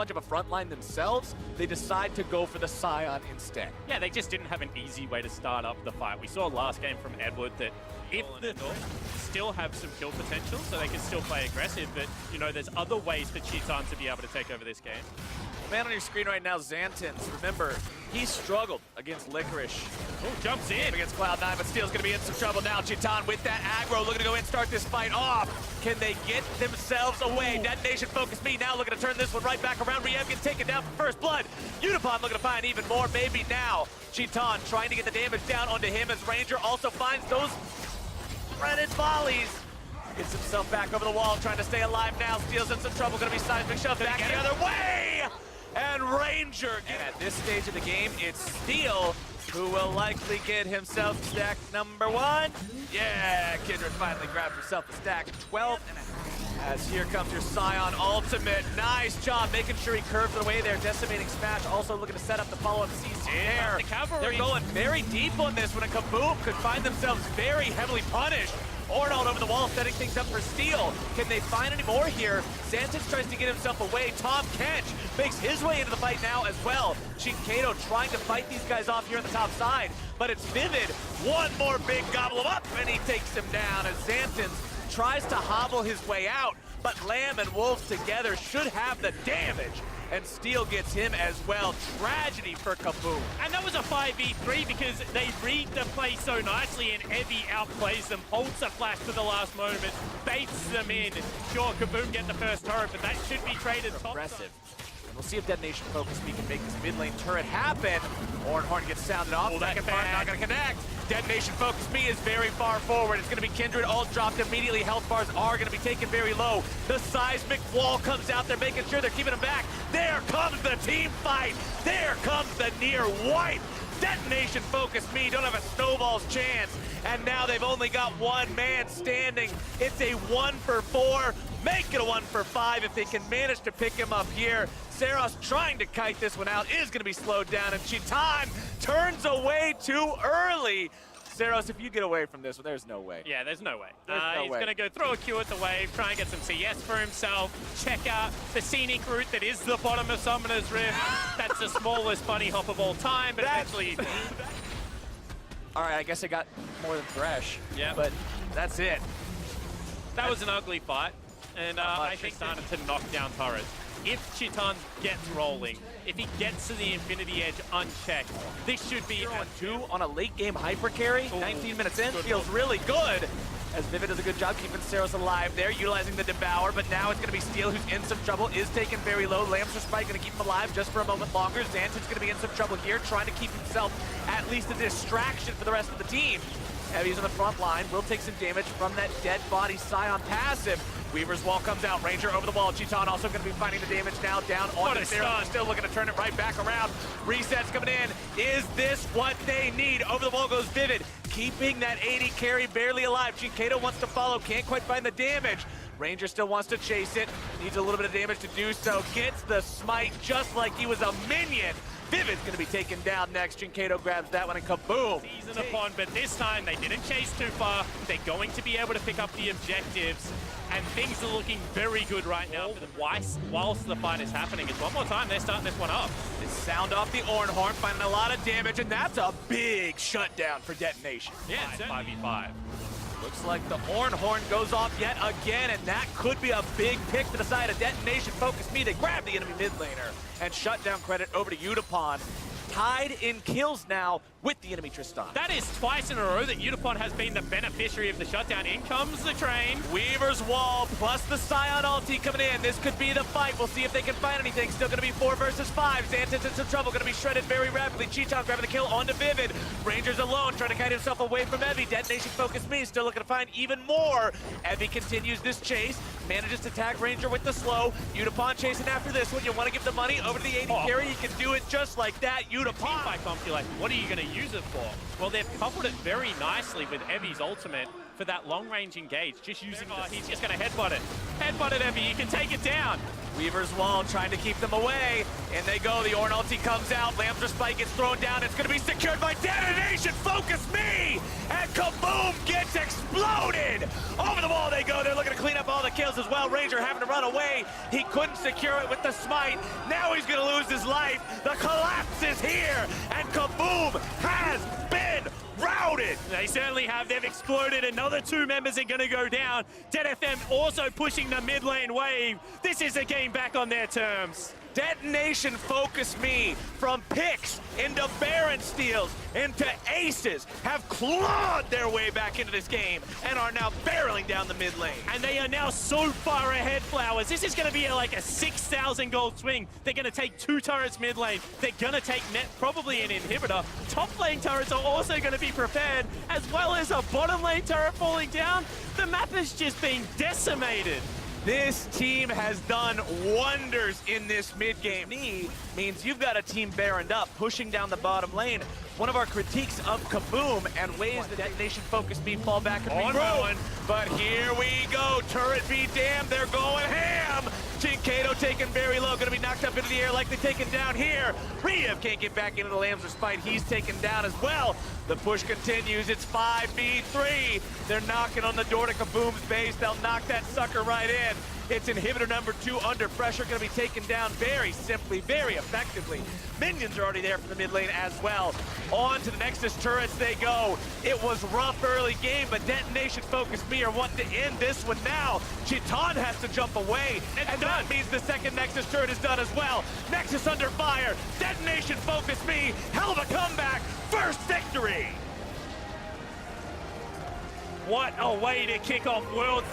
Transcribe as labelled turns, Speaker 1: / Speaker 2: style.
Speaker 1: much of a front line themselves, they decide to go for the Scion instead.
Speaker 2: Yeah, they just didn't have an easy way to start up the fight. We saw last game from Edward that if the still have some kill potential, so they can still play aggressive, but you know, there's other ways for Chitan to be able to take over this game.
Speaker 1: Man on your screen right now, Xantins. Remember, he struggled against Licorice.
Speaker 2: Oh, jumps in.
Speaker 1: Against Cloud9, but Steel's gonna be in some trouble now. Chitan with that aggro, looking to go in, start this fight off. Can they get themselves away?
Speaker 2: Ooh.
Speaker 1: Detonation focus me now, looking to turn this one right back around. Riem gets taken down for first blood. Unipon looking to find even more, maybe now. Chitan trying to get the damage down onto him as Ranger also finds those threaded volleys. Gets himself back over the wall, trying to stay alive now. Steel's in some trouble, gonna be seismic shoved back the other way! And Ranger, at this stage of the game, it's Steel who will likely get himself stack number 1. Yeah, Kindred finally grabbed herself a stack 12. As here comes your Scion ultimate. Nice job making sure he curves it away there. Decimating Smash also looking to set up the follow-up CC there.
Speaker 2: The cavalry.
Speaker 1: They're going very deep on this when a Kaboom could find themselves very heavily punished. Ornald over the wall, setting things up for Steel. Can they find any more here? Xantins tries to get himself away. Tom Kench makes his way into the fight now as well. Chinkado trying to fight these guys off here on the top side, but it's Vivid. One more big gobble him up, and he takes him down as Xantins tries to hobble his way out, but Lamb and Wolves together should have the damage. And Steel gets him as well. Tragedy for Kaboom.
Speaker 2: And that was a 5v3 because they read the play so nicely and Evie outplays them, holds a flash to the last moment, baits them in. Sure, Kaboom get the first turret, but that should be traded top.
Speaker 1: Impressive. And we'll see if Detonation Focus Me can make this mid lane turret happen. Horn gets sounded off. Second part not gonna connect. Detonation Focus Me is very far forward. It's gonna be Kindred ult dropped immediately. Health bars are gonna be taken very low. The seismic wall comes out. They're making sure they're keeping them back. There comes the team fight. There comes the near wipe. Detonation Focus Me don't have a snowball's chance. And now they've only got one man standing. It's a 1 for 4. Make it a 1 for 5 if they can manage to pick him up here. Saros trying to kite this one out is going to be slowed down, and Chitan turns away too early. Saros, if you get away from this one, there's no way.
Speaker 2: Yeah, there's no way.
Speaker 1: He's
Speaker 2: going to go throw a Q at the wave, try and get some CS for himself, check out the scenic route that is the bottom of Summoner's Rift. That's the smallest bunny hop of all time, but eventually...
Speaker 1: All right, I guess I got more than Thresh,
Speaker 2: yeah,
Speaker 1: but that's it.
Speaker 2: That was an ugly fight, and I think started to knock down turrets. If Chitan gets rolling, if he gets to the Infinity Edge unchecked, this should be
Speaker 1: on 2 on a late game hyper carry. 19 minutes in, feels really good. As Vivid does a good job keeping Saros alive there, utilizing the Devour, but now it's going to be Steel who's in some trouble, is taken very low. Lamb's just probably going to keep him alive just for a moment longer. Xantin's going to be in some trouble here, trying to keep himself at least a distraction for the rest of the team. Heavy's on the front line, will take some damage from that dead body Scion passive. Weaver's wall comes out, Ranger over the wall. Chitan also going to be finding the damage now down on the Saros. Still looking to turn it right back around. Resets coming in. Is this what they need? Over the wall goes Vivid, keeping that 80 carry barely alive. Chinkado wants to follow, can't quite find the damage. Ranger still wants to chase it, needs a little bit of damage to do so. Gets the smite just like he was a minion. Vivid's going to be taken down next. Chinkado grabs that one and kaboom.
Speaker 2: Season upon, but this time they didn't chase too far. They're going to be able to pick up the objectives, and things are looking very good right now for them whilst the fight is happening. It's one more time they're starting this one up.
Speaker 1: They sound off the Ornhorn, finding a lot of damage, and that's a big shutdown for Detonation.
Speaker 2: Yeah, it's 5v5.
Speaker 1: Looks like the Ornhorn goes off yet again, and that could be a big pick to decide a Detonation Focus Me. They grab the enemy mid laner and shut down credit over to Unipon. Tied in kills now with the enemy Tristan.
Speaker 2: That is twice in a row that Unipon has been the beneficiary of the shutdown. In comes the train.
Speaker 1: Weaver's wall plus the Scion ulti coming in. This could be the fight. We'll see if they can find anything. Still going to be 4 versus 5. Xantins in some trouble. Going to be shredded very rapidly. Chitan grabbing the kill onto Vivid. Ranger's alone, trying to kite himself away from Evie. Detonation Focus Me, still looking to find even more. Evie continues this chase. Manages to tag Ranger with the slow. Unipon chasing after this one. You want to give the money over to the 80 carry. You can do it just like that. Unipon.
Speaker 2: Teamfight comp, you're like, what are you going to use it for? Well, they've coupled it very nicely with Evie's ultimate for that long-range engage, just using he's just going to headbutt it. Headbutt it, Evie. You can take it down.
Speaker 1: Weaver's wall trying to keep them away. And they go. The Ornn ulti comes out. Lambster Spike gets thrown down. It's going to be secured by Detonation. Focus me! And KBM gets exploded! Over the wall they go. They're looking to clean up all the kills as well. Ranger having to run away. He couldn't secure it with the smite. Now he's going to lose his life. The collapse is here. And KBM has been routed.
Speaker 2: They certainly have. They've exploded. Another 2 members are going to go down. DFM also pushing the mid lane wave. This is a game back on their terms.
Speaker 1: Detonation focus me from picks into Baron steals into aces have clawed their way back into this game and are now barreling down the mid lane.
Speaker 2: And they are now so far ahead, Flowers. This is going to be like a 6,000 gold swing. They're going to take 2 turrets mid lane. They're going to take net probably an inhibitor. Top lane turrets are also going to be prepared, as well as a bottom lane turret falling down. The map has just been decimated.
Speaker 1: This team has done wonders in this mid-game. Means you've got a team baroned up, pushing down the bottom lane. One of our critiques of KBM and ways the Detonation focus me fall back and regroup. But here we go, turret be damned, they're going ham. Kato taken very low, gonna be knocked up into the air, likely taken down here. Riev can't get back into the Lambster Spite, he's taken down as well. The push continues, it's 5v3. They're knocking on the door to KBM's base, they'll knock that sucker right in. It's inhibitor number 2 under pressure, gonna be taken down very simply, very effectively. Minions are already there from the mid lane as well. On to the Nexus turrets they go. It was rough early game, but Detonation focused me are wanting to end this one now. Chiton has to jump away, and that means the second Nexus turret is done as well. Nexus under fire, Detonation focused me, hell of a comeback, first victory!
Speaker 2: What a way to kick off Worlds